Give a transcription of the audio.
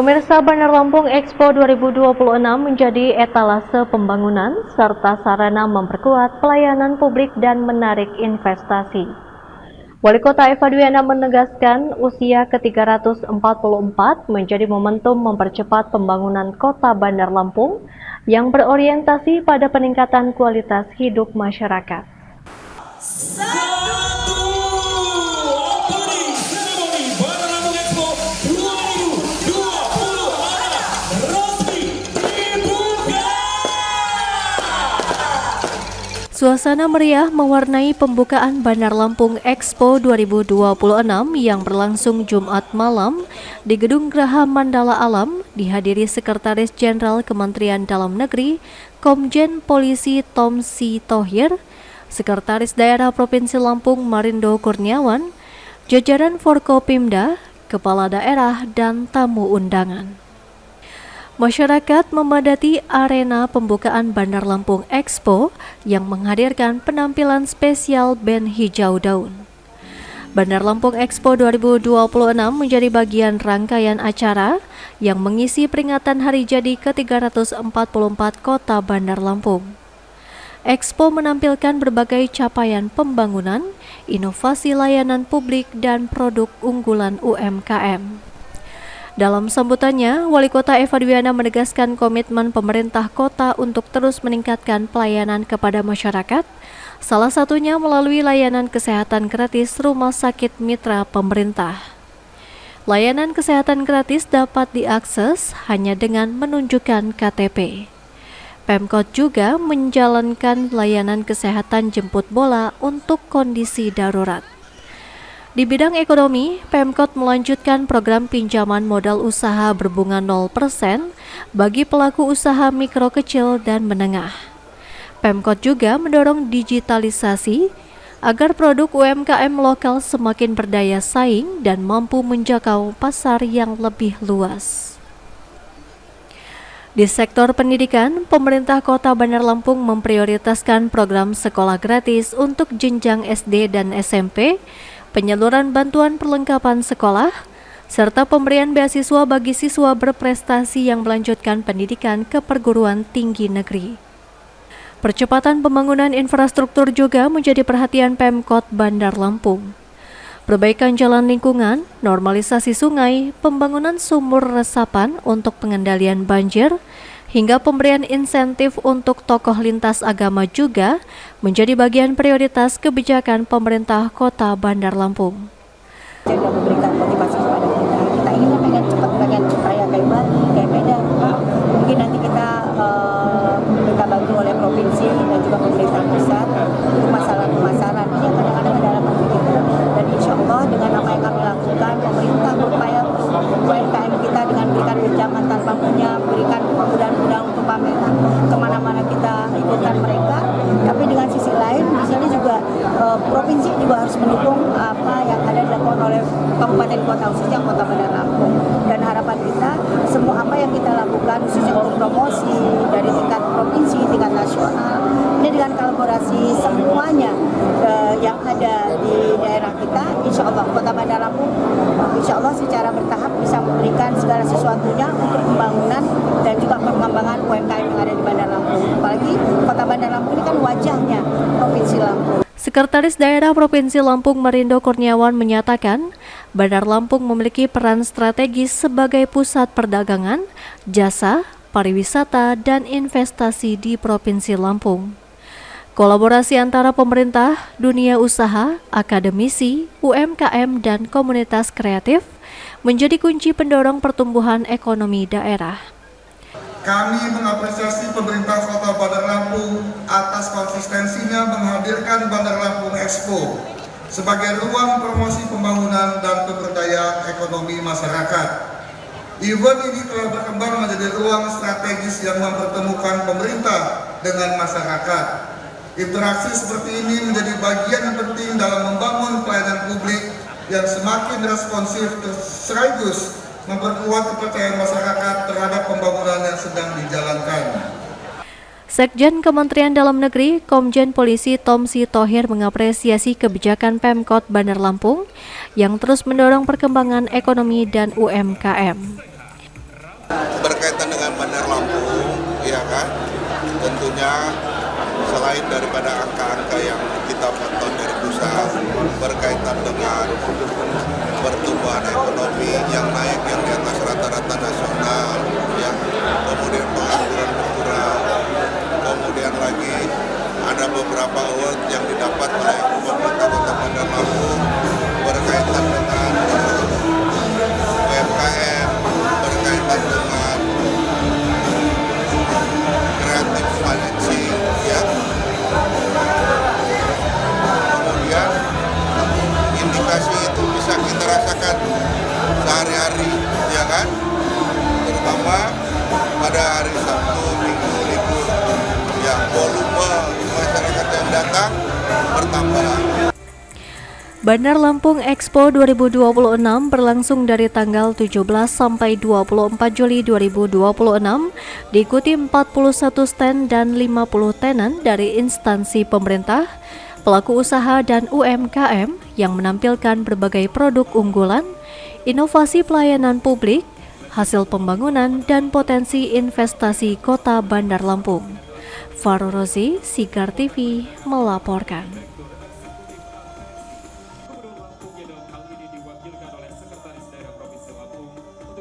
Pemirsa, Bandar Lampung Expo 2026 menjadi etalase pembangunan serta sarana memperkuat pelayanan publik dan menarik investasi. Wali Kota Eva Duyana menegaskan usia ke-344 menjadi momentum mempercepat pembangunan Kota Bandar Lampung yang berorientasi pada peningkatan kualitas hidup masyarakat. Suasana meriah mewarnai pembukaan Bandar Lampung Expo 2026 yang berlangsung Jumat malam di Gedung Graha Mandala Alam, dihadiri Sekretaris Jenderal Kementerian Dalam Negeri, Komjen Polisi Tomsi Thohir, Sekretaris Daerah Provinsi Lampung Marindo Kurniawan, jajaran Forkopimda, Kepala Daerah, dan tamu undangan. Masyarakat memadati arena pembukaan Bandar Lampung Expo yang menghadirkan penampilan spesial band Hijau Daun. Bandar Lampung Expo 2026 menjadi bagian rangkaian acara yang mengisi peringatan hari jadi ke-344 Kota Bandar Lampung. Expo menampilkan berbagai capaian pembangunan, inovasi layanan publik, dan produk unggulan UMKM. Dalam sambutannya, Wali Kota Eva Duyana menegaskan komitmen pemerintah kota untuk terus meningkatkan pelayanan kepada masyarakat, salah satunya melalui layanan kesehatan gratis rumah sakit mitra pemerintah. Layanan kesehatan gratis dapat diakses hanya dengan menunjukkan KTP. Pemkot juga menjalankan layanan kesehatan jemput bola untuk kondisi darurat. Di bidang ekonomi, Pemkot melanjutkan program pinjaman modal usaha berbunga 0% bagi pelaku usaha mikro kecil dan menengah. Pemkot juga mendorong digitalisasi agar produk UMKM lokal semakin berdaya saing dan mampu menjangkau pasar yang lebih luas. Di sektor pendidikan, pemerintah Kota Bandar Lampung memprioritaskan program sekolah gratis untuk jenjang SD dan SMP, penyaluran bantuan perlengkapan sekolah, serta pemberian beasiswa bagi siswa berprestasi yang melanjutkan pendidikan ke perguruan tinggi negeri. Percepatan pembangunan infrastruktur juga menjadi perhatian Pemkot Bandar Lampung. Perbaikan jalan lingkungan, normalisasi sungai, pembangunan sumur resapan untuk pengendalian banjir, hingga pemberian insentif untuk tokoh lintas agama juga menjadi bagian prioritas kebijakan pemerintah Kota Bandar Lampung. Jadi memberikan motivasi kepada kita. Kita ingin pengen cepat, pengen kaya kayak Bali, kayak Medan. Mungkin nanti kita bantu oleh provinsi dan juga pemerintah pusat untuk masalah pemasaran. Ini yang kadang-kadang ada dalam kita. Dan insya Allah dengan apa yang kami lakukan, pemerintah berupaya untuk UMKM kita dengan berikan pinjaman tanpa punya, berikan mudah-mudahan untuk pameran kemana-mana kita ikutkan mereka. Tapi dengan sisi lain, di sini juga provinsi juga harus mendukung apa yang ada dilakukan oleh kabupaten kota, khususnya Kota Bandar Lampung. Dan harapan kita, semua apa yang kita lakukan, khususnya untuk promosi dari tingkat provinsi, tingkat nasional, ini dengan kolaborasi semuanya yang ada di daerah kita, insya Allah Kota Bandar Lampung, insya Allah secara bertahap bisa memberikan segala sesuatunya untuk pembangunan dan juga pengembangan UMKM yang ada di Bandar Lampung. Apalagi Kota Bandar Lampung ini kan wajahnya Provinsi Lampung. Sekretaris Daerah Provinsi Lampung Marindo Kurniawan menyatakan, Bandar Lampung memiliki peran strategis sebagai pusat perdagangan, jasa, pariwisata, dan investasi di Provinsi Lampung. Kolaborasi antara pemerintah, dunia usaha, akademisi, UMKM, dan komunitas kreatif menjadi kunci pendorong pertumbuhan ekonomi daerah. Kami mengapresiasi pemerintah Kota Bandar Lampung atas konsistensinya menghadirkan Bandar Lampung Expo sebagai ruang promosi pembangunan dan pemberdayaan ekonomi masyarakat. Event ini telah berkembang menjadi ruang strategis yang mempertemukan pemerintah dengan masyarakat. Interaksi seperti ini menjadi bagian penting dalam membangun pelayanan publik yang semakin responsif sekaligus memperkuat kepercayaan masyarakat terhadap pembangunan yang sedang dijalankan. Sekjen Kementerian Dalam Negeri, Komjen Polisi Tomsi Thohir mengapresiasi kebijakan Pemkot Bandar Lampung yang terus mendorong perkembangan ekonomi dan UMKM. Berkaitan dengan Bandar Lampung, ya kan, tentunya selain daripada angka-angka yang kita pantau dari pusat berkaitan dengan pertumbuhan ekonomi yang naik yang di atas rata-rata nasional, ya, kemudian pengangguran berkurang, kemudian lagi ada beberapa award yang didapat oleh pemerintah Kota Bandar Lampung berkaitan dengan UMKM, berkaitan dengan creative financing, ya. Kemudian indikasi itu bisa kita rasakan sehari-hari, ya kan, terutama pada hari Sabtu, Minggu, libur, ya, volume masyarakat yang datang bertambah. Bandar Lampung Expo 2026 berlangsung dari tanggal 17 sampai 24 Juli 2026, diikuti 41 stand dan 50 tenan dari instansi pemerintah, pelaku usaha dan UMKM yang menampilkan berbagai produk unggulan, inovasi pelayanan publik, hasil pembangunan dan potensi investasi Kota Bandar Lampung. Faro Rozi, Sigar TV melaporkan.